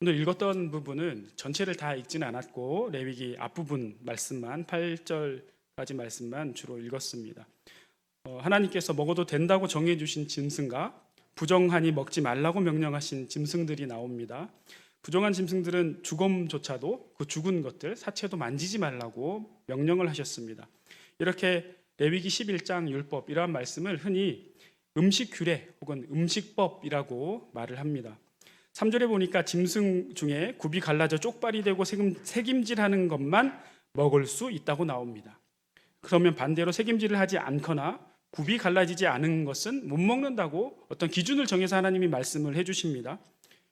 오늘 읽었던 부분은 전체를 다 읽지는 않았고 레위기 앞부분 말씀만 8절까지 말씀만 주로 읽었습니다. 하나님께서 먹어도 된다고 정해주신 짐승과 부정하니 먹지 말라고 명령하신 짐승들이 나옵니다. 부정한 짐승들은 죽음조차도 그 죽은 것들 사체도 만지지 말라고 명령을 하셨습니다. 이렇게 레위기 11장 율법 이러한 말씀을 흔히 음식 규례 혹은 음식법이라고 말을 합니다. 3절에 보니까 짐승 중에 굽이 갈라져 쪽발이 되고 새김질하는 것만 먹을 수 있다고 나옵니다. 그러면 반대로 새김질을 하지 않거나 굽이 갈라지지 않은 것은 못 먹는다고 어떤 기준을 정해서 하나님이 말씀을 해주십니다.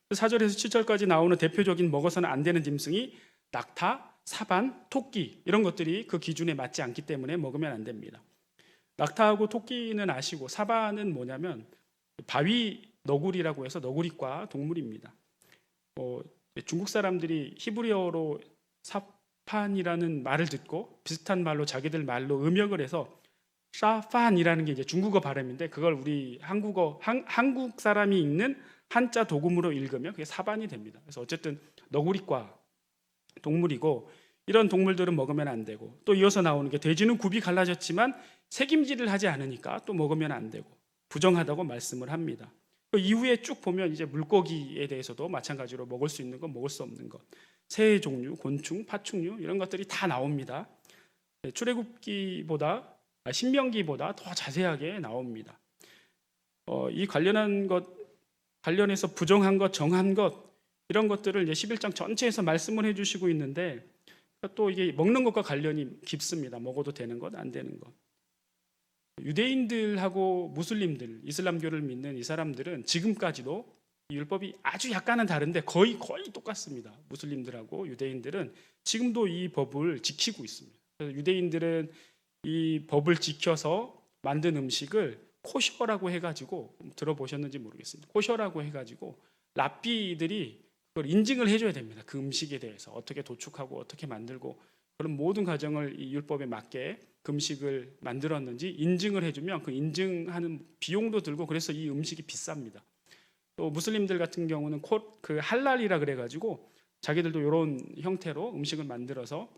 4절에서 7절까지 나오는 대표적인 먹어서는 안 되는 짐승이 낙타, 사반, 토끼 이런 것들이 그 기준에 맞지 않기 때문에 먹으면 안 됩니다. 낙타하고 토끼는 아시고 사반은 뭐냐면 바위 너구리라고 해서 너구리과 동물입니다. 중국 사람들이 히브리어로 사판이라는 말을 듣고 비슷한 말로 자기들 말로 음역을 해서 샤판이라는 게 이제 중국어 발음인데 그걸 우리 한국 사람이 읽는 한자 도금으로 읽으면 그게 사반이 됩니다. 그래서 어쨌든 너구리과 동물이고 이런 동물들은 먹으면 안 되고 또 이어서 나오는 게 돼지는 굽이 갈라졌지만 새김질을 하지 않으니까 또 먹으면 안 되고 부정하다고 말씀을 합니다. 그 이후에 쭉 보면 이제 물고기에 대해서도 마찬가지로 먹을 수 있는 것, 먹을 수 없는 것, 새 종류, 곤충, 파충류 이런 것들이 다 나옵니다. 출애굽기보다 신명기보다 더 자세하게 나옵니다. 이 관련해서 부정한 것, 정한 것 이런 것들을 이제 11장 전체에서 말씀을 해주시고 있는데 또 이게 먹는 것과 관련이 깊습니다. 먹어도 되는 것, 안 되는 것. 유대인들하고 무슬림들, 이슬람교를 믿는 이 사람들은 지금까지도 이 율법이 아주 약간은 다른데 거의 똑같습니다. 무슬림들하고 유대인들은 지금도 이 법을 지키고 있습니다. 그래서 유대인들은 이 법을 지켜서 만든 음식을 코셔라고 해가지고 들어보셨는지 모르겠습니다. 코셔라고 해가지고 랍비들이 그걸 인증을 해줘야 됩니다. 그 음식에 대해서 어떻게 도축하고 어떻게 만들고 그런 모든 과정을 이 율법에 맞게 그 음식을 만들었는지 인증을 해주면 그 인증하는 비용도 들고 그래서 이 음식이 비쌉니다. 또 무슬림들 같은 경우는 그 할랄이라 그래가지고 자기들도 이런 형태로 음식을 만들어서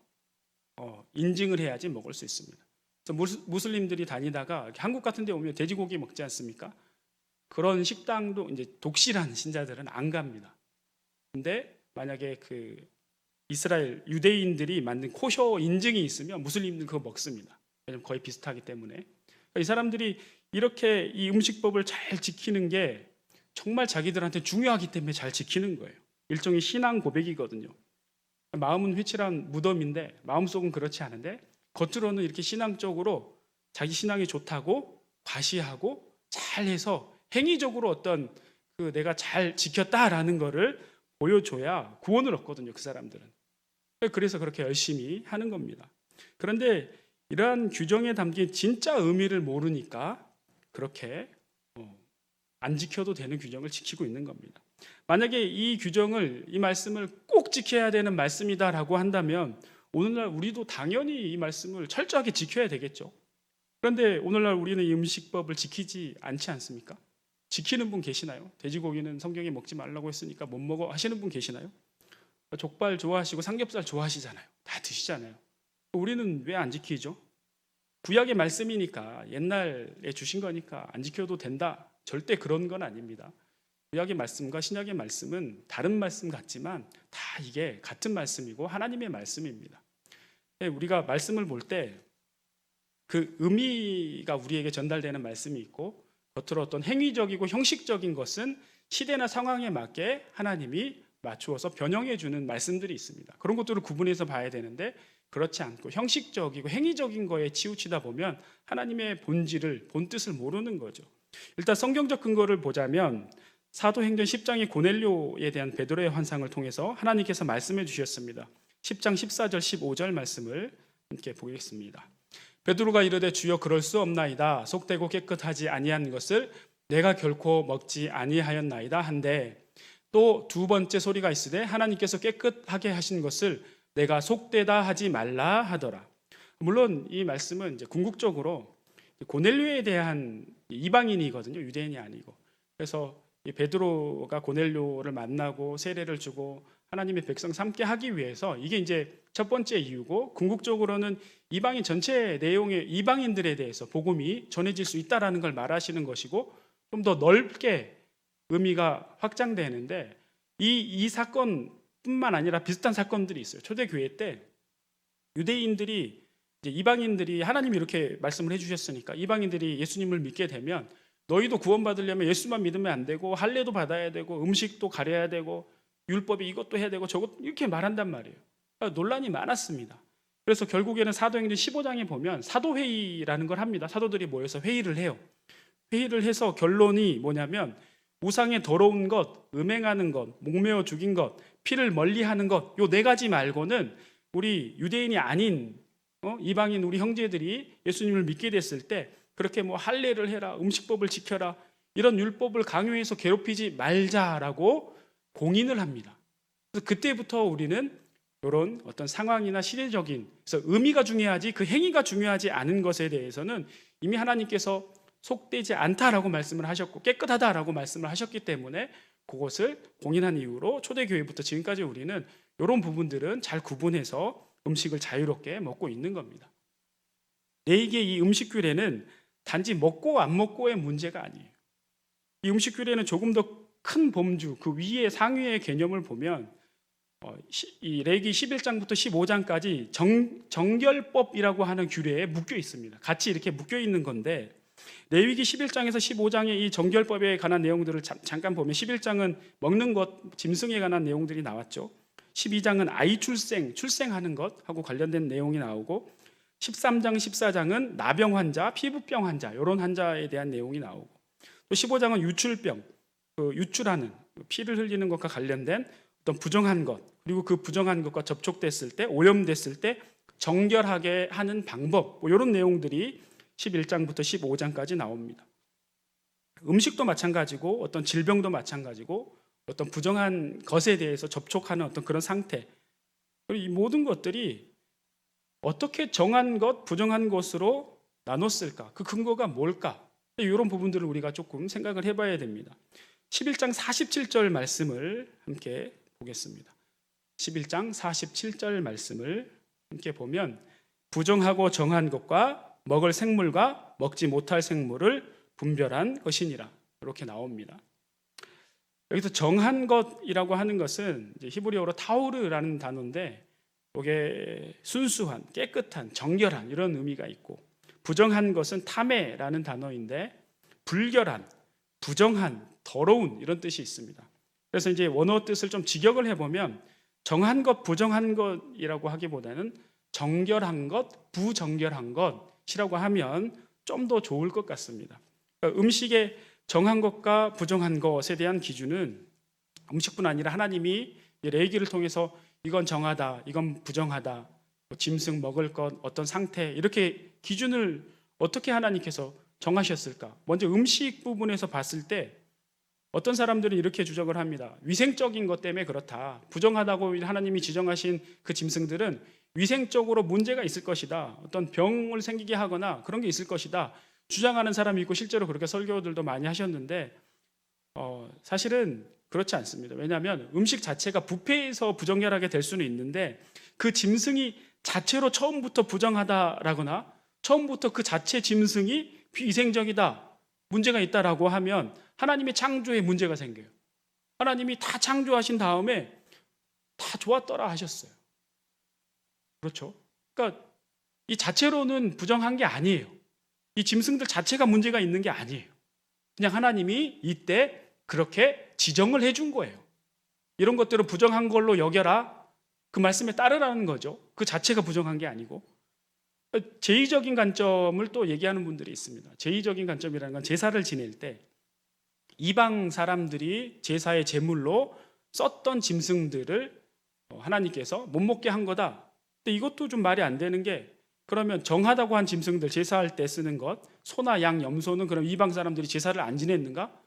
인증을 해야지 먹을 수 있습니다. 그래서 무슬림들이 다니다가 한국 같은 데 오면 돼지고기 먹지 않습니까? 그런 식당도 이제 독실한 신자들은 안 갑니다. 근데 만약에 그 이스라엘 유대인들이 만든 코셔 인증이 있으면 무슬림들 그거 먹습니다. 왜냐면 거의 비슷하기 때문에. 이 사람들이 이렇게 이 음식법을 잘 지키는 게 정말 자기들한테 중요하기 때문에 잘 지키는 거예요. 일종의 신앙 고백이거든요. 마음은 회칠한 무덤인데 마음속은 그렇지 않은데 겉으로는 이렇게 신앙적으로 자기 신앙이 좋다고 과시하고 잘해서 행위적으로 어떤 그 내가 잘 지켰다라는 거를 보여줘야 구원을 얻거든요. 그 사람들은. 그래서 그렇게 열심히 하는 겁니다. 그런데 이러한 규정에 담긴 진짜 의미를 모르니까 그렇게 안 지켜도 되는 규정을 지키고 있는 겁니다. 만약에 이 규정을, 이 말씀을 꼭 지켜야 되는 말씀이다라고 한다면 오늘날 우리도 당연히 이 말씀을 철저하게 지켜야 되겠죠. 그런데 오늘날 우리는 이 음식법을 지키지 않지 않습니까? 지키는 분 계시나요? 돼지고기는 성경에 먹지 말라고 했으니까 못 먹어 하시는 분 계시나요? 족발 좋아하시고 삼겹살 좋아하시잖아요. 다 드시잖아요. 우리는 왜 안 지키죠? 구약의 말씀이니까 옛날에 주신 거니까 안 지켜도 된다. 절대 그런 건 아닙니다. 구약의 말씀과 신약의 말씀은 다른 말씀 같지만 다 이게 같은 말씀이고 하나님의 말씀입니다. 우리가 말씀을 볼 때 그 의미가 우리에게 전달되는 말씀이 있고 겉으로 어떤 행위적이고 형식적인 것은 시대나 상황에 맞게 하나님이 맞추어서 변형해 주는 말씀들이 있습니다. 그런 것들을 구분해서 봐야 되는데 그렇지 않고 형식적이고 행위적인 거에 치우치다 보면 하나님의 본질을, 본뜻을 모르는 거죠. 일단 성경적 근거를 보자면 사도행전 10장의 고넬료에 대한 베드로의 환상을 통해서 하나님께서 말씀해 주셨습니다. 10장 14절 15절 말씀을 함께 보겠습니다. 베드로가 이르되 주여 그럴 수 없나이다. 속되고 깨끗하지 아니한 것을 내가 결코 먹지 아니하였나이다 한데 또 두 번째 소리가 있으되 하나님께서 깨끗하게 하신 것을 내가 속되다 하지 말라 하더라. 물론 이 말씀은 이제 궁극적으로 고넬료에 대한 이방인이거든요. 유대인이 아니고. 그래서 이 베드로가 고넬료를 만나고 세례를 주고 하나님의 백성 삼게 하기 위해서 이게 이제 첫 번째 이유고, 궁극적으로는 이방인 전체 내용의 이방인들에 대해서 복음이 전해질 수 있다라는 걸 말하시는 것이고, 좀 더 넓게 의미가 확장되는데, 이 사건뿐만 아니라 비슷한 사건들이 있어요. 초대교회 때 유대인들이 이제 이방인들이, 하나님이 이렇게 말씀을 해주셨으니까 이방인들이 예수님을 믿게 되면 너희도 구원받으려면 예수만 믿으면 안 되고 할례도 받아야 되고 음식도 가려야 되고 율법이 이것도 해야 되고 저것, 이렇게 말한단 말이에요. 그러니까 논란이 많았습니다. 그래서 결국에는 사도행전 15장에 보면 사도회의라는 걸 합니다. 사도들이 모여서 회의를 해요. 회의를 해서 결론이 뭐냐면, 우상의 더러운 것, 음행하는 것, 목매어 죽인 것, 피를 멀리하는 것, 요 네 가지 말고는 우리 유대인이 아닌 이방인 우리 형제들이 예수님을 믿게 됐을 때 그렇게 뭐 할례를 해라, 음식법을 지켜라, 이런 율법을 강요해서 괴롭히지 말자라고 공인을 합니다. 그래서 그때부터 우리는 이런 어떤 상황이나 시대적인, 그래서 의미가 중요하지 그 행위가 중요하지 않은 것에 대해서는 이미 하나님께서 속되지 않다라고 말씀을 하셨고 깨끗하다라고 말씀을 하셨기 때문에 그것을 공인한 이유로 초대교회부터 지금까지 우리는 이런 부분들은 잘 구분해서 음식을 자유롭게 먹고 있는 겁니다. 레위기의 이 음식 규례는 단지 먹고 안 먹고의 문제가 아니에요. 이 음식 규례는 조금 더 큰 범주, 그 위에 상위의 개념을 보면 이 레위기 11장부터 15장까지 정결법이라고 하는 규례에 묶여 있습니다. 같이 이렇게 묶여 있는 건데, 레위기 11장에서 15장의 이 정결법에 관한 내용들을 잠깐 보면 11장은 먹는 것, 짐승에 관한 내용들이 나왔죠. 12장은 아이 출생하는 것하고 관련된 내용이 나오고, 13장, 14장은 나병 환자, 피부병 환자, 이런 환자에 대한 내용이 나오고, 또 15장은 유출병, 그 유출하는, 피를 흘리는 것과 관련된 어떤 부정한 것, 그리고 그 부정한 것과 접촉됐을 때, 오염됐을 때 정결하게 하는 방법, 뭐 이런 내용들이 11장부터 15장까지 나옵니다. 음식도 마찬가지고 어떤 질병도 마찬가지고 어떤 부정한 것에 대해서 접촉하는 어떤 그런 상태, 그리고 이 모든 것들이 어떻게 정한 것, 부정한 것으로 나눴을까? 그 근거가 뭘까? 이런 부분들을 우리가 조금 생각을 해봐야 됩니다. 11장 47절 말씀을 함께 보겠습니다. 11장 47절 말씀을 함께 보면, 부정하고 정한 것과 먹을 생물과 먹지 못할 생물을 분별한 것이니라, 이렇게 나옵니다. 여기서 정한 것이라고 하는 것은 이제 히브리어로 타우르라는 단어인데, 이게 순수한, 깨끗한, 정결한 이런 의미가 있고, 부정한 것은 타메라는 단어인데 불결한, 부정한, 더러운 이런 뜻이 있습니다. 그래서 이제 원어 뜻을 좀 직역을 해보면 정한 것, 부정한 것이라고 하기보다는 정결한 것, 부정결한 것이라고 하면 좀 더 좋을 것 같습니다. 그러니까 음식의 정한 것과 부정한 것에 대한 기준은 음식뿐 아니라 하나님이 레위기를 통해서 이건 정하다, 이건 부정하다, 짐승 먹을 것, 어떤 상태, 이렇게 기준을 어떻게 하나님께서 정하셨을까? 먼저 음식 부분에서 봤을 때 어떤 사람들은 이렇게 주장을 합니다. 위생적인 것 때문에 그렇다. 부정하다고 하나님이 지정하신 그 짐승들은 위생적으로 문제가 있을 것이다. 어떤 병을 생기게 하거나 그런 게 있을 것이다. 주장하는 사람이 있고 실제로 그렇게 설교들도 많이 하셨는데 사실은 그렇지 않습니다. 왜냐하면 음식 자체가 부패해서 부정결하게 될 수는 있는데, 그 짐승이 자체로 처음부터 부정하다라거나 처음부터 그 자체 짐승이 비위생적이다, 문제가 있다라고 하면 하나님의 창조에 문제가 생겨요. 하나님이 다 창조하신 다음에 다 좋았더라 하셨어요. 그렇죠? 그러니까 이 자체로는 부정한 게 아니에요. 이 짐승들 자체가 문제가 있는 게 아니에요. 그냥 하나님이 이때 그렇게 지정을 해준 거예요. 이런 것들은 부정한 걸로 여겨라, 그 말씀에 따르라는 거죠. 그 자체가 부정한 게 아니고. 제의적인 관점을 또 얘기하는 분들이 있습니다. 제의적인 관점이라는 건 제사를 지낼 때 이방 사람들이 제사의 제물로 썼던 짐승들을 하나님께서 못 먹게 한 거다. 근데 이것도 좀 말이 안 되는 게, 그러면 정하다고 한 짐승들, 제사할 때 쓰는 것, 소나 양, 염소는 그럼 이방 사람들이 제사를 안 지냈는가?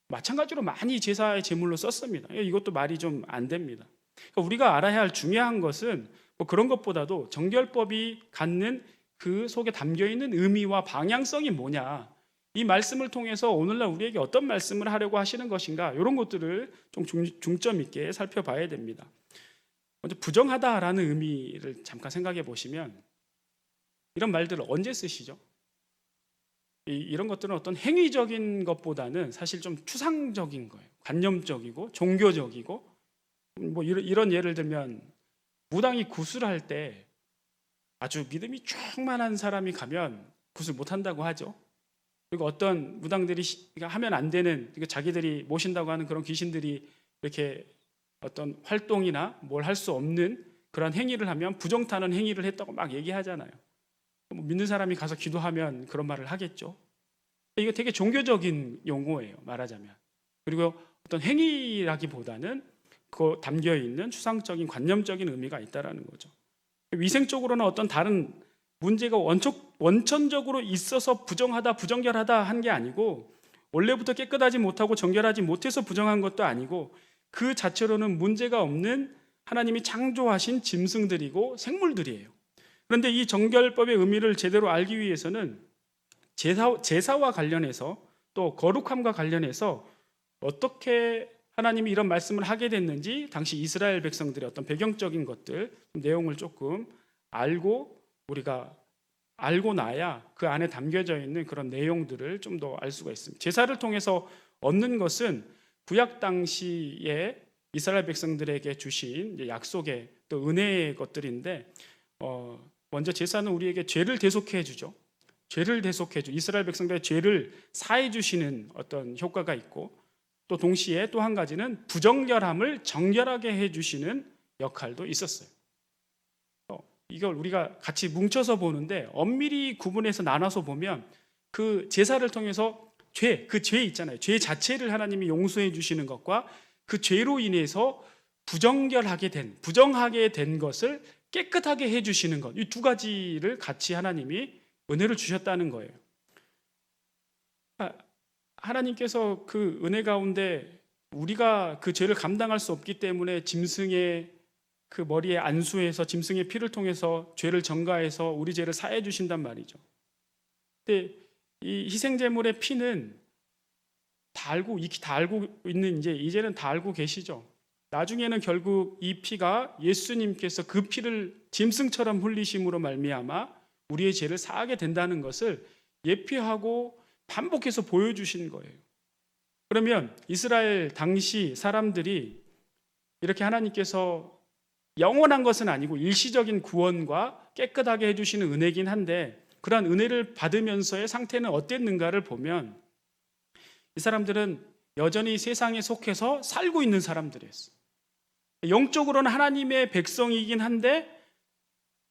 마찬가지로 많이 제사의 제물로 썼습니다. 이것도 말이 좀 안 됩니다. 그러니까 우리가 알아야 할 중요한 것은 뭐 그런 것보다도 정결법이 갖는 그 속에 담겨 있는 의미와 방향성이 뭐냐, 이 말씀을 통해서 오늘날 우리에게 어떤 말씀을 하려고 하시는 것인가, 이런 것들을 좀 중점 있게 살펴봐야 됩니다. 먼저 부정하다라는 의미를 잠깐 생각해 보시면 이런 말들을 언제 쓰시죠? 이런 것들은 어떤 행위적인 것보다는 사실 좀 추상적인 거예요. 관념적이고 종교적이고, 뭐 이런 예를 들면 무당이 구슬할 때 아주 믿음이 충만한 사람이 가면 구슬 못한다고 하죠. 그리고 어떤 무당들이 하면 안 되는, 자기들이 모신다고 하는 그런 귀신들이 이렇게 어떤 활동이나 뭘 할 수 없는 그런 행위를 하면 부정타는 행위를 했다고 막 얘기하잖아요. 믿는 사람이 가서 기도하면 그런 말을 하겠죠. 이거 되게 종교적인 용어예요, 말하자면. 그리고 어떤 행위라기보다는 그 담겨 있는 추상적인 관념적인 의미가 있다라는 거죠. 위생적으로는 어떤 다른 문제가 원천적으로 있어서 부정하다, 부정결하다 한 게 아니고, 원래부터 깨끗하지 못하고 정결하지 못해서 부정한 것도 아니고, 그 자체로는 문제가 없는 하나님이 창조하신 짐승들이고 생물들이에요. 그런데 이 정결법의 의미를 제대로 알기 위해서는 제사와 관련해서, 또 거룩함과 관련해서 어떻게 하나님이 이런 말씀을 하게 됐는지, 당시 이스라엘 백성들의 어떤 배경적인 것들, 내용을 조금 우리가 알고 나야 그 안에 담겨져 있는 그런 내용들을 좀 더 알 수가 있습니다. 제사를 통해서 얻는 것은 구약 당시에 이스라엘 백성들에게 주신 약속의 또 은혜의 것들인데, 먼저 제사는 우리에게 죄를 대속해 주죠. 이스라엘 백성들의 죄를 사해 주시는 어떤 효과가 있고, 또 동시에 또 한 가지는 부정결함을 정결하게 해 주시는 역할도 있었어요. 이걸 우리가 같이 뭉쳐서 보는데, 엄밀히 구분해서 나눠서 보면 그 제사를 통해서 그 죄 있잖아요. 죄 자체를 하나님이 용서해 주시는 것과 그 죄로 인해서 부정하게 된 것을 깨끗하게 해 주시는 것, 이 두 가지를 같이 하나님이 은혜를 주셨다는 거예요. 하나님께서 그 은혜 가운데 우리가 그 죄를 감당할 수 없기 때문에 짐승의 그 머리에 안수해서 짐승의 피를 통해서 죄를 전가해서 우리 죄를 사해 주신단 말이죠. 근데 이 희생제물의 피는 익히 다 알고 있는, 이제는 다 알고 계시죠. 나중에는 결국 이 피가 예수님께서 그 피를 짐승처럼 흘리심으로 말미암아 우리의 죄를 사하게 된다는 것을 예표하고 반복해서 보여주신 거예요. 그러면 이스라엘 당시 사람들이 이렇게 하나님께서 영원한 것은 아니고 일시적인 구원과 깨끗하게 해주시는 은혜긴 한데, 그러한 은혜를 받으면서의 상태는 어땠는가를 보면 이 사람들은 여전히 세상에 속해서 살고 있는 사람들이었어요. 영적으로는 하나님의 백성이긴 한데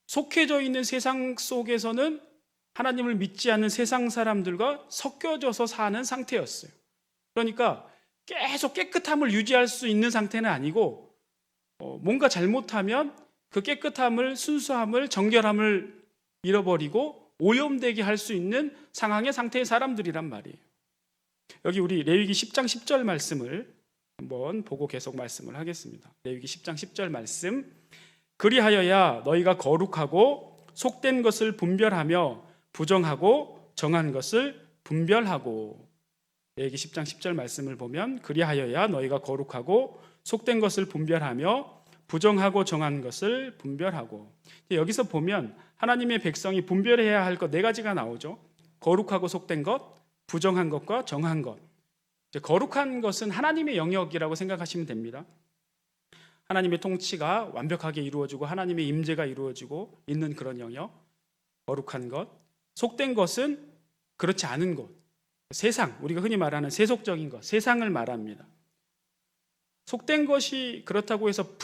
속해져 있는 세상 속에서는 하나님을 믿지 않는 세상 사람들과 섞여져서 사는 상태였어요. 그러니까 계속 깨끗함을 유지할 수 있는 상태는 아니고, 뭔가 잘못하면 그 깨끗함을, 순수함을, 정결함을 잃어버리고 오염되게 할 수 있는 상태의 사람들이란 말이에요. 여기 우리 레위기 10장 10절 말씀을 한번 보고 계속 말씀을 하겠습니다. 레위기 10장 10절 말씀. 그리하여야 너희가 거룩하고 속된 것을 분별하며 부정하고 정한 것을 분별하고. 레위기 10장 10절 말씀을 보면 그리하여야 너희가 거룩하고 속된 것을 분별하며 부정하고 정한 것을 분별하고. 여기서 보면 하나님의 백성이 분별해야 할 것 네 가지가 나오죠. 거룩하고 속된 것, 부정한 것과 정한 것. 거룩한 것은 하나님의 영역이라고 생각하시면 됩니다. 하나님의 통치가 완벽하게 이루어지고 하나님의 임재가 이루어지고 있는 그런 영역, 거룩한 것. 속된 것은 그렇지 않은 것, 세상, 우리가 흔히 말하는 세속적인 것, 세상을 말합니다. 속된 것이 그렇다고 해서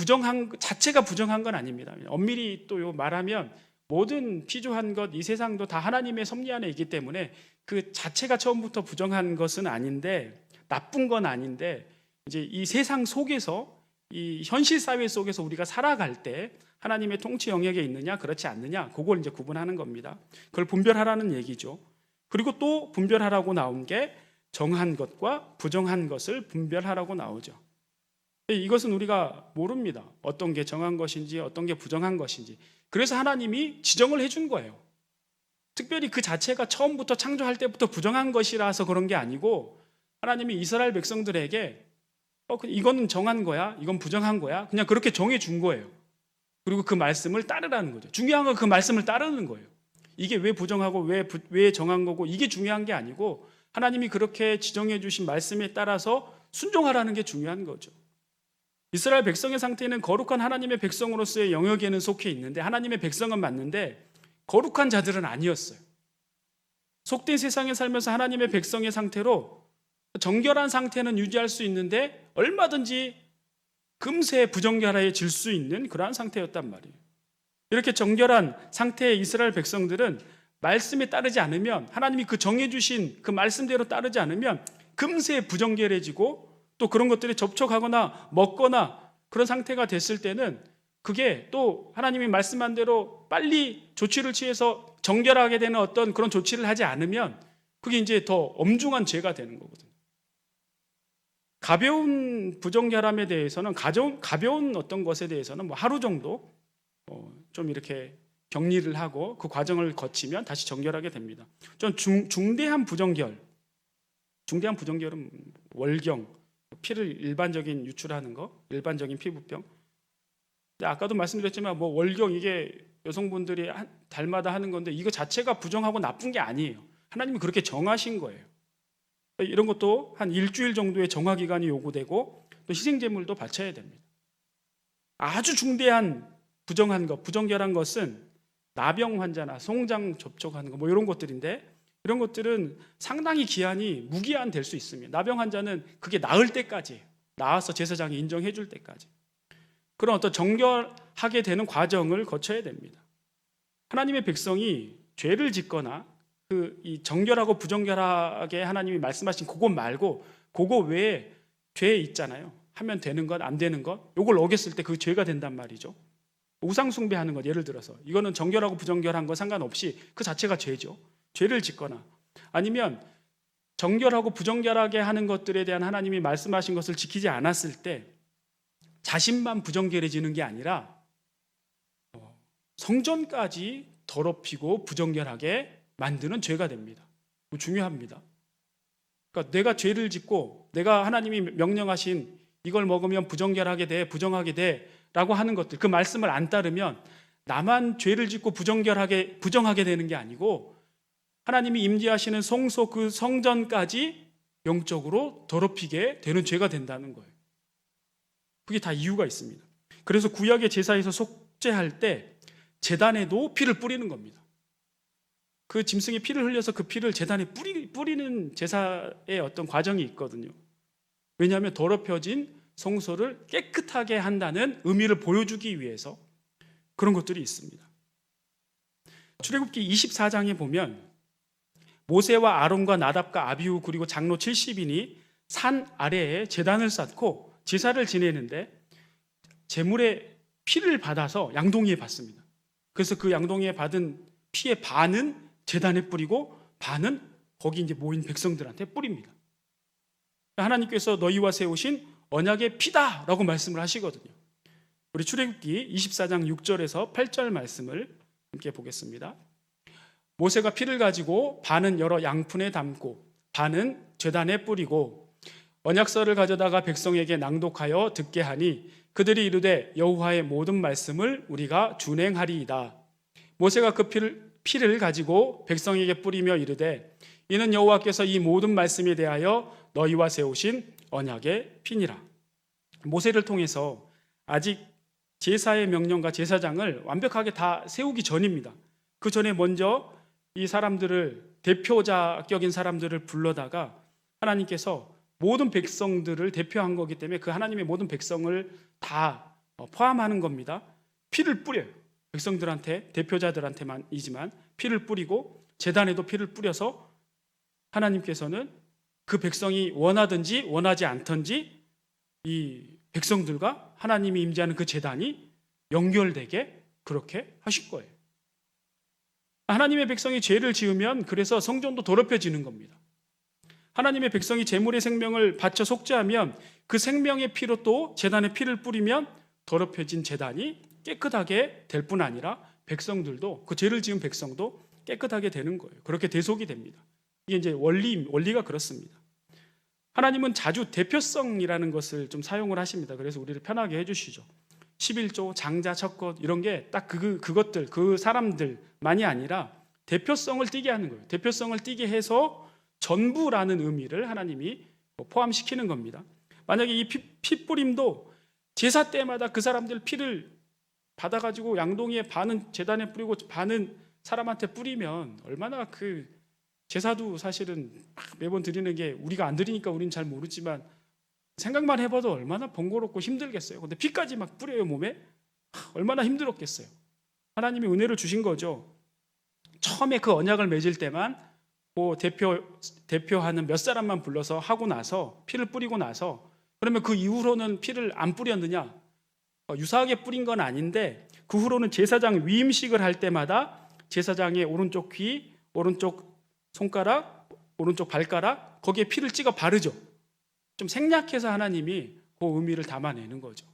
자체가 부정한 건 아닙니다. 엄밀히 또 말하면 모든 피조한 것, 이 세상도 다 하나님의 섭리 안에 있기 때문에 그 자체가 처음부터 부정한 것은 아닌데, 나쁜 건 아닌데, 이제 이 세상 속에서, 이 현실 사회 속에서 우리가 살아갈 때 하나님의 통치 영역에 있느냐 그렇지 않느냐, 그걸 이제 구분하는 겁니다. 그걸 분별하라는 얘기죠. 그리고 또 분별하라고 나온 게 정한 것과 부정한 것을 분별하라고 나오죠. 이것은 우리가 모릅니다. 어떤 게 정한 것인지 어떤 게 부정한 것인지. 그래서 하나님이 지정을 해준 거예요. 특별히 그 자체가 처음부터 창조할 때부터 부정한 것이라서 그런 게 아니고 하나님이 이스라엘 백성들에게 이거는 정한 거야, 이건 부정한 거야, 그냥 그렇게 정해준 거예요. 그리고 그 말씀을 따르라는 거죠. 중요한 건 그 말씀을 따르는 거예요. 이게 왜 부정하고 왜 정한 거고 이게 중요한 게 아니고 하나님이 그렇게 지정해 주신 말씀에 따라서 순종하라는 게 중요한 거죠. 이스라엘 백성의 상태는 거룩한 하나님의 백성으로서의 영역에는 속해 있는데 하나님의 백성은 맞는데 거룩한 자들은 아니었어요. 속된 세상에 살면서 하나님의 백성의 상태로 정결한 상태는 유지할 수 있는데 얼마든지 금세 부정결해질 수 있는 그러한 상태였단 말이에요. 이렇게 정결한 상태의 이스라엘 백성들은 말씀에 따르지 않으면, 하나님이 그 정해주신 그 말씀대로 따르지 않으면 금세 부정결해지고 또 그런 것들에 접촉하거나 먹거나 그런 상태가 됐을 때는 그게 또 하나님이 말씀한 대로 빨리 조치를 취해서 정결하게 되는 어떤 그런 조치를 하지 않으면 그게 이제 더 엄중한 죄가 되는 거거든요. 가벼운 부정결함에 대해서는, 가벼운 어떤 것에 대해서는 뭐 하루 정도 좀 이렇게 격리를 하고 그 과정을 거치면 다시 정결하게 됩니다. 좀 중대한 부정결은 월경, 피를 일반적인 유출하는 거, 일반적인 피부병. 근데 아까도 말씀드렸지만 뭐 월경 이게 여성분들이 달마다 하는 건데 이거 자체가 부정하고 나쁜 게 아니에요. 하나님이 그렇게 정하신 거예요. 이런 것도 한 일주일 정도의 정화 기간이 요구되고 또 희생제물도 바쳐야 됩니다. 아주 중대한 부정결한 것은 나병 환자나 송장 접촉하는 거 뭐 이런 것들인데 이런 것들은 상당히 기한이 무기한 될 수 있습니다. 나병 환자는 그게 나을 때까지, 나아서 제사장이 인정해 줄 때까지 그런 어떤 정결하게 되는 과정을 거쳐야 됩니다. 하나님의 백성이 죄를 짓거나 이 정결하고 부정결하게 하나님이 말씀하신 그것 말고 그거 외에 죄 있잖아요. 하면 되는 것, 안 되는 것, 이걸 어겼을 때 그 죄가 된단 말이죠. 우상 숭배하는 것, 예를 들어서 이거는 정결하고 부정결한 거 상관없이 그 자체가 죄죠. 죄를 짓거나 아니면 정결하고 부정결하게 하는 것들에 대한 하나님이 말씀하신 것을 지키지 않았을 때 자신만 부정결해지는 게 아니라 성전까지 더럽히고 부정결하게 만드는 죄가 됩니다. 중요합니다. 그러니까 내가 죄를 짓고 내가 하나님이 명령하신 이걸 먹으면 부정결하게 돼, 부정하게 돼 라고 하는 것들, 그 말씀을 안 따르면 나만 죄를 짓고 부정하게 되는 게 아니고 하나님이 임재하시는 성소 그 성전까지 영적으로 더럽히게 되는 죄가 된다는 거예요. 그게 다 이유가 있습니다. 그래서 구약의 제사에서 속죄할 때 제단에도 피를 뿌리는 겁니다. 그 짐승의 피를 흘려서 그 피를 제단에 뿌리는 제사의 어떤 과정이 있거든요. 왜냐하면 더럽혀진 성소를 깨끗하게 한다는 의미를 보여주기 위해서 그런 것들이 있습니다. 출애굽기 24장에 보면 모세와 아론과 나답과 아비후 그리고 장로 70인이 산 아래에 제단을 쌓고 제사를 지내는데 제물의 피를 받아서 양동이에 받습니다. 그래서 그 양동이에 받은 피의 반은 제단에 뿌리고 반은 거기 이제 모인 백성들한테 뿌립니다. 하나님께서 너희와 세우신 언약의 피다라고 말씀을 하시거든요. 우리 출애굽기 24장 6절에서 8절 말씀을 함께 보겠습니다. 모세가 피를 가지고 반은 여러 양푼에 담고 반은 제단에 뿌리고 언약서를 가져다가 백성에게 낭독하여 듣게 하니 그들이 이르되 여호와의 모든 말씀을 우리가 준행하리이다. 모세가 그 피를 가지고 백성에게 뿌리며 이르되 이는 여호와께서 이 모든 말씀에 대하여 너희와 세우신 언약의 피니라. 모세를 통해서 아직 제사의 명령과 제사장을 완벽하게 다 세우기 전입니다. 그 전에 먼저 이 사람들을, 대표자격인 사람들을 불러다가 하나님께서 모든 백성들을 대표한 거기 때문에 그 하나님의 모든 백성을 다 포함하는 겁니다. 피를 뿌려요. 백성들한테, 대표자들한테만이지만 피를 뿌리고 제단에도 피를 뿌려서 하나님께서는 그 백성이 원하든지 원하지 않든지 이 백성들과 하나님이 임재하는 그 제단이 연결되게 그렇게 하실 거예요. 하나님의 백성이 죄를 지으면 그래서 성전도 더럽혀지는 겁니다. 하나님의 백성이 제물의 생명을 바쳐 속죄하면 그 생명의 피로 또 제단에 피를 뿌리면 더럽혀진 제단이 깨끗하게 될 뿐 아니라 백성들도, 그 죄를 지은 백성도 깨끗하게 되는 거예요. 그렇게 대속이 됩니다. 이게 이제 원리가 그렇습니다. 하나님은 자주 대표성이라는 것을 좀 사용을 하십니다. 그래서 우리를 편하게 해주시죠. 11조, 장자, 첫것 이런 게 딱 그것들, 그 사람들만이 아니라 대표성을 띠게 하는 거예요. 대표성을 띠게 해서 전부라는 의미를 하나님이 포함시키는 겁니다. 만약에 이 피 뿌림도 제사 때마다 그 사람들 피를 받아가지고 양동이에 반은 제단에 뿌리고 반은 사람한테 뿌리면 얼마나 그 제사도 사실은 매번 드리는 게 우리가 안 드리니까 우리는 잘 모르지만 생각만 해봐도 얼마나 번거롭고 힘들겠어요. 근데 피까지 막 뿌려요 몸에. 얼마나 힘들었겠어요. 하나님이 은혜를 주신 거죠. 처음에 그 언약을 맺을 때만 대표하는 몇 사람만 불러서 하고 나서 피를 뿌리고 나서 그러면 그 이후로는 피를 안 뿌렸느냐? 유사하게 뿌린 건 아닌데 그 후로는 제사장 위임식을 할 때마다 제사장의 오른쪽 귀, 오른쪽 손가락, 오른쪽 발가락 거기에 피를 찍어 바르죠. 좀 생략해서 하나님이 그 의미를 담아내는 거죠.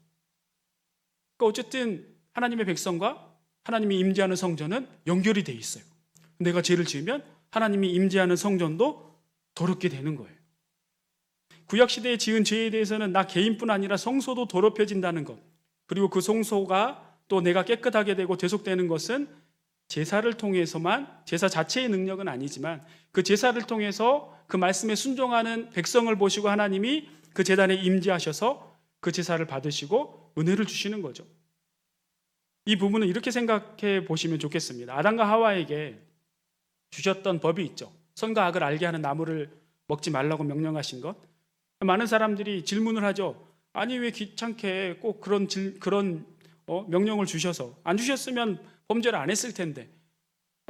그러니까 어쨌든 하나님의 백성과 하나님이 임재하는 성전은 연결이 돼 있어요. 내가 죄를 지으면 하나님이 임재하는 성전도 더럽게 되는 거예요. 구약시대에 지은 죄에 대해서는 나 개인뿐 아니라 성소도 더럽혀진다는 것, 그리고 그 성소가 또 내가 깨끗하게 되고 대속되는 것은 제사를 통해서만, 제사 자체의 능력은 아니지만 그 제사를 통해서 그 말씀에 순종하는 백성을 보시고 하나님이 그 제단에 임재하셔서 그 제사를 받으시고 은혜를 주시는 거죠. 이 부분은 이렇게 생각해 보시면 좋겠습니다. 아담과 하와에게 주셨던 법이 있죠. 선과 악을 알게 하는 나무를 먹지 말라고 명령하신 것. 많은 사람들이 질문을 하죠. 아니 왜 귀찮게 꼭 그런 명령을 주셔서, 안 주셨으면 범죄를 안 했을 텐데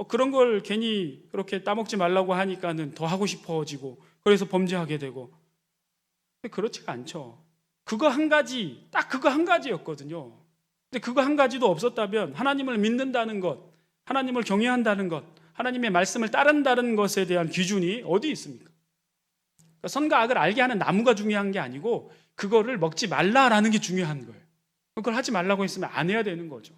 그런 걸 괜히 그렇게 따먹지 말라고 하니까는 더 하고 싶어지고 그래서 범죄하게 되고. 근데 그렇지가 않죠. 그거 한 가지, 딱 그거 한 가지였거든요. 근데 그거 한 가지도 없었다면 하나님을 믿는다는 것, 하나님을 경외한다는 것, 하나님의 말씀을 따른다는 것에 대한 기준이 어디 있습니까? 그러니까 선과 악을 알게 하는 나무가 중요한 게 아니고 그거를 먹지 말라라는 게 중요한 거예요. 그걸 하지 말라고 했으면 안 해야 되는 거죠.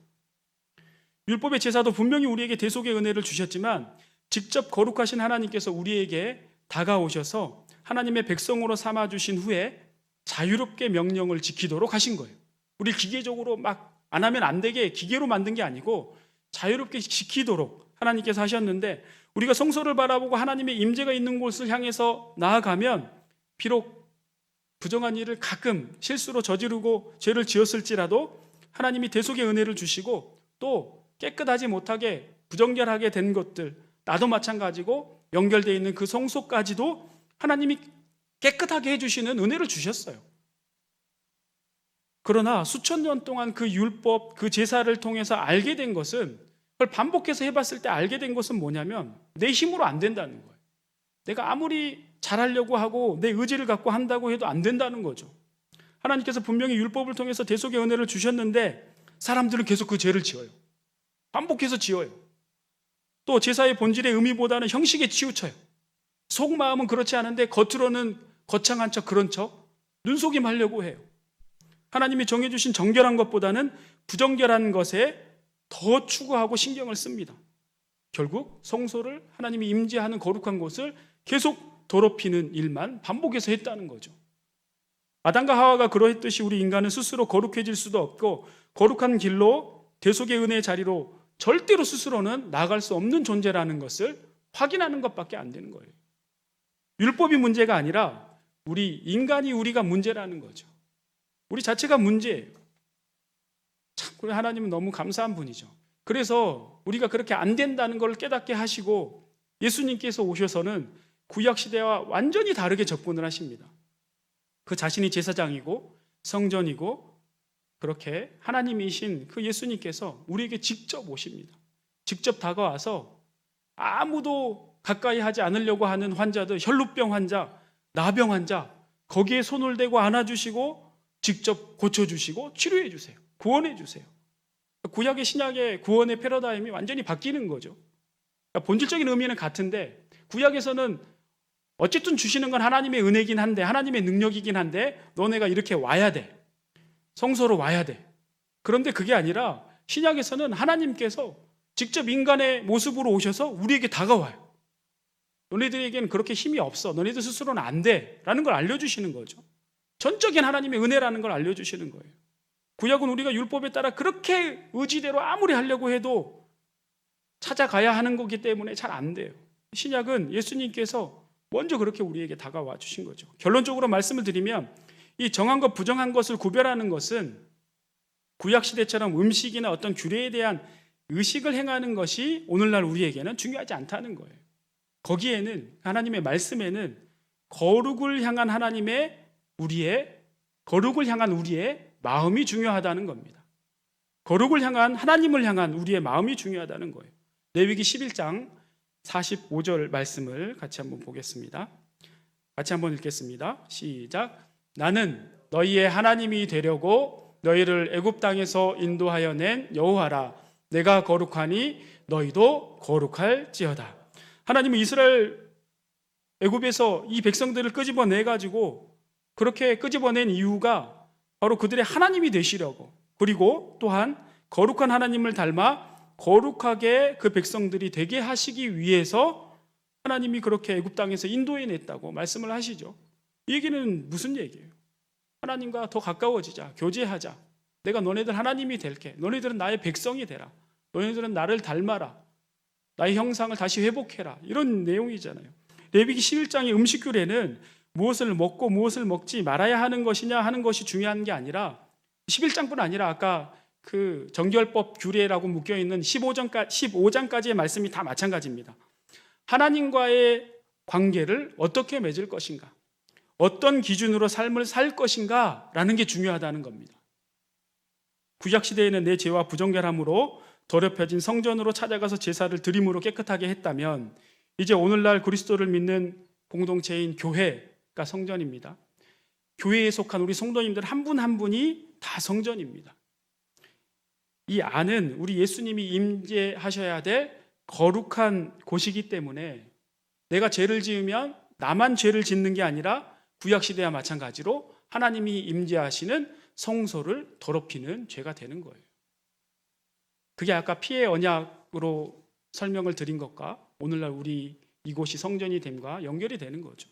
율법의 제사도 분명히 우리에게 대속의 은혜를 주셨지만 직접 거룩하신 하나님께서 우리에게 다가오셔서 하나님의 백성으로 삼아주신 후에 자유롭게 명령을 지키도록 하신 거예요. 우리 기계적으로 막 안 하면 안 되게 기계로 만든 게 아니고 자유롭게 지키도록 하나님께서 하셨는데, 우리가 성소를 바라보고 하나님의 임재가 있는 곳을 향해서 나아가면 비록 부정한 일을 가끔 실수로 저지르고 죄를 지었을지라도 하나님이 대속의 은혜를 주시고 또 깨끗하지 못하게 부정결하게 된 것들, 나도 마찬가지고 연결되어 있는 그 성소까지도 하나님이 깨끗하게 해주시는 은혜를 주셨어요. 그러나 수천 년 동안 그 율법, 그 제사를 통해서 알게 된 것은, 그걸 반복해서 해봤을 때 알게 된 것은 뭐냐면 내 힘으로 안 된다는 거예요. 내가 아무리 잘하려고 하고 내 의지를 갖고 한다고 해도 안 된다는 거죠. 하나님께서 분명히 율법을 통해서 대속의 은혜를 주셨는데 사람들은 계속 그 죄를 지어요. 반복해서 지어요. 또 제사의 본질의 의미보다는 형식에 치우쳐요. 속마음은 그렇지 않은데 겉으로는 거창한 척, 그런 척, 눈속임 하려고 해요. 하나님이 정해주신 정결한 것보다는 부정결한 것에 더 추구하고 신경을 씁니다. 결국 성소를, 하나님이 임재하는 거룩한 곳을 계속 더럽히는 일만 반복해서 했다는 거죠. 아담과 하와가 그러했듯이 우리 인간은 스스로 거룩해질 수도 없고 거룩한 길로 대속의 은혜의 자리로 절대로 스스로는 나아갈 수 없는 존재라는 것을 확인하는 것밖에 안 되는 거예요. 율법이 문제가 아니라 우리가 문제라는 거죠. 우리 자체가 문제예요. 참, 하나님은 너무 감사한 분이죠. 그래서 우리가 그렇게 안 된다는 걸 깨닫게 하시고 예수님께서 오셔서는 구약시대와 완전히 다르게 접근을 하십니다. 그 자신이 제사장이고 성전이고 그렇게 하나님이신 그 예수님께서 우리에게 직접 오십니다. 직접 다가와서 아무도 가까이 하지 않으려고 하는 환자들, 혈루병 환자, 나병 환자, 거기에 손을 대고 안아주시고 직접 고쳐주시고 치료해주세요. 구원해주세요. 구약의 신약의 구원의 패러다임이 완전히 바뀌는 거죠. 그러니까 본질적인 의미는 같은데 구약에서는 어쨌든 주시는 건 하나님의 은혜긴 한데, 하나님의 능력이긴 한데 너네가 이렇게 와야 돼. 성소로 와야 돼. 그런데 그게 아니라 신약에서는 하나님께서 직접 인간의 모습으로 오셔서 우리에게 다가와요. 너네들에게는 그렇게 힘이 없어. 너네들 스스로는 안 돼. 라는 걸 알려주시는 거죠. 전적인 하나님의 은혜라는 걸 알려주시는 거예요. 구약은 우리가 율법에 따라 그렇게 의지대로 아무리 하려고 해도 찾아가야 하는 거기 때문에 잘 안 돼요. 신약은 예수님께서 먼저 그렇게 우리에게 다가와 주신 거죠. 결론적으로 말씀을 드리면 이 정한 것, 부정한 것을 구별하는 것은 구약시대처럼 음식이나 어떤 규례에 대한 의식을 행하는 것이 오늘날 우리에게는 중요하지 않다는 거예요. 거기에는 하나님의 말씀에는 거룩을 향한 우리의 마음이 중요하다는 겁니다. 거룩을 향한 하나님을 향한 우리의 마음이 중요하다는 거예요. 레위기 11장 45절 말씀을 같이 한번 보겠습니다. 같이 한번 읽겠습니다. 시작. 나는 너희의 하나님이 되려고 너희를 애굽 땅에서 인도하여 낸 여호와라. 내가 거룩하니 너희도 거룩할지어다. 하나님은 이스라엘 애굽에서 이 백성들을 끄집어내 가지고 그렇게 끄집어낸 이유가 바로 그들의 하나님이 되시려고, 그리고 또한 거룩한 하나님을 닮아 거룩하게 그 백성들이 되게 하시기 위해서 하나님이 그렇게 애굽 땅에서 인도해냈다고 말씀을 하시죠. 이 얘기는 무슨 얘기예요? 하나님과 더 가까워지자, 교제하자. 내가 너네들 하나님이 될게. 너네들은 나의 백성이 되라. 너네들은 나를 닮아라. 나의 형상을 다시 회복해라. 이런 내용이잖아요. 레위기 11장의 음식 규례는 무엇을 먹고 무엇을 먹지 말아야 하는 것이냐 하는 것이 중요한 게 아니라 11장뿐 아니라 아까 그 정결법 규례라고 묶여있는 15장까지의 말씀이 다 마찬가지입니다. 하나님과의 관계를 어떻게 맺을 것인가, 어떤 기준으로 삶을 살 것인가 라는 게 중요하다는 겁니다. 구약시대에는 내 죄와 부정결함으로 더럽혀진 성전으로 찾아가서 제사를 드림으로 깨끗하게 했다면 이제 오늘날 그리스도를 믿는 공동체인 교회가 성전입니다. 교회에 속한 우리 성도님들 한 분 한 분이 다 성전입니다. 이 안은 우리 예수님이 임재하셔야 될 거룩한 곳이기 때문에 내가 죄를 지으면 나만 죄를 짓는 게 아니라 구약시대와 마찬가지로 하나님이 임재하시는 성소를 더럽히는 죄가 되는 거예요. 그게 아까 피의 언약으로 설명을 드린 것과 오늘날 우리 이곳이 성전이 됨과 연결이 되는 거죠.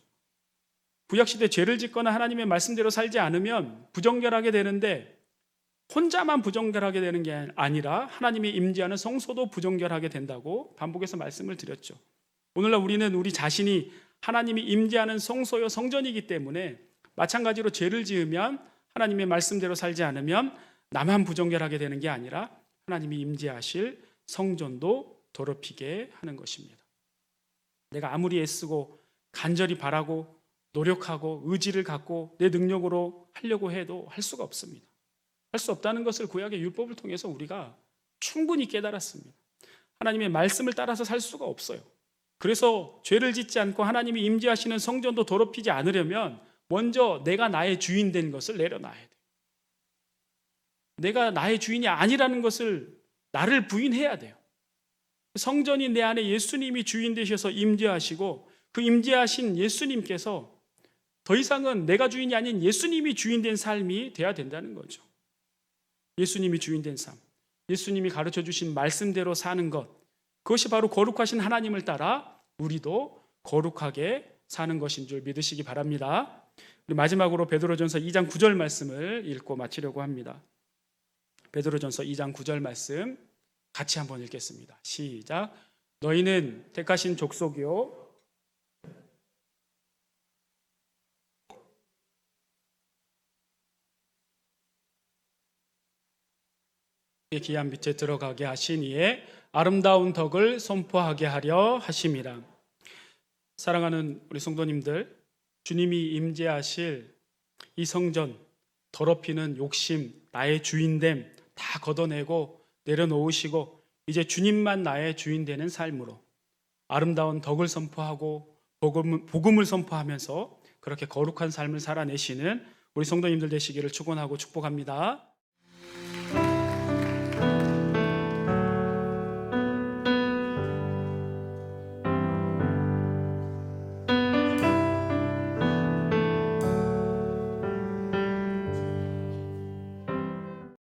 구약시대 죄를 짓거나 하나님의 말씀대로 살지 않으면 부정결하게 되는데 혼자만 부정결하게 되는 게 아니라 하나님이 임재하는 성소도 부정결하게 된다고 반복해서 말씀을 드렸죠. 오늘날 우리는 우리 자신이 하나님이 임재하는 성소요 성전이기 때문에 마찬가지로 죄를 지으면 하나님의 말씀대로 살지 않으면 나만 부정결하게 되는 게 아니라 하나님이 임재하실 성전도 더럽히게 하는 것입니다. 내가 아무리 애쓰고 간절히 바라고 노력하고 의지를 갖고 내 능력으로 하려고 해도 할 수가 없습니다. 할 수 없다는 것을 구약의 율법을 통해서 우리가 충분히 깨달았습니다. 하나님의 말씀을 따라서 살 수가 없어요. 그래서 죄를 짓지 않고 하나님이 임재하시는 성전도 더럽히지 않으려면 먼저 내가 나의 주인 된 것을 내려놔야 돼요. 내가 나의 주인이 아니라는 것을 나를 부인해야 돼요. 성전이 내 안에 예수님이 주인 되셔서 임재하시고 그 임재하신 예수님께서 더 이상은 내가 주인이 아닌 예수님이 주인 된 삶이 돼야 된다는 거죠. 예수님이 주인 된 삶, 예수님이 가르쳐 주신 말씀대로 사는 것, 그것이 바로 거룩하신 하나님을 따라 우리도 거룩하게 사는 것인 줄 믿으시기 바랍니다. 우리 마지막으로 베드로전서 2장 9절 말씀을 읽고 마치려고 합니다. 베드로전서 2장 9절 말씀 같이 한번 읽겠습니다. 시작. 너희는 택하신 족속이요 기한 빛에 들어가게 하신 이의 아름다운 덕을 선포하게 하려 하심이라. 사랑하는 우리 성도님들, 주님이 임재하실 이 성전, 더럽히는 욕심, 나의 주인됨 다 걷어내고 내려놓으시고 이제 주님만 나의 주인 되는 삶으로 아름다운 덕을 선포하고 복음을 선포하면서 그렇게 거룩한 삶을 살아내시는 우리 성도님들 되시기를 축원하고 축복합니다.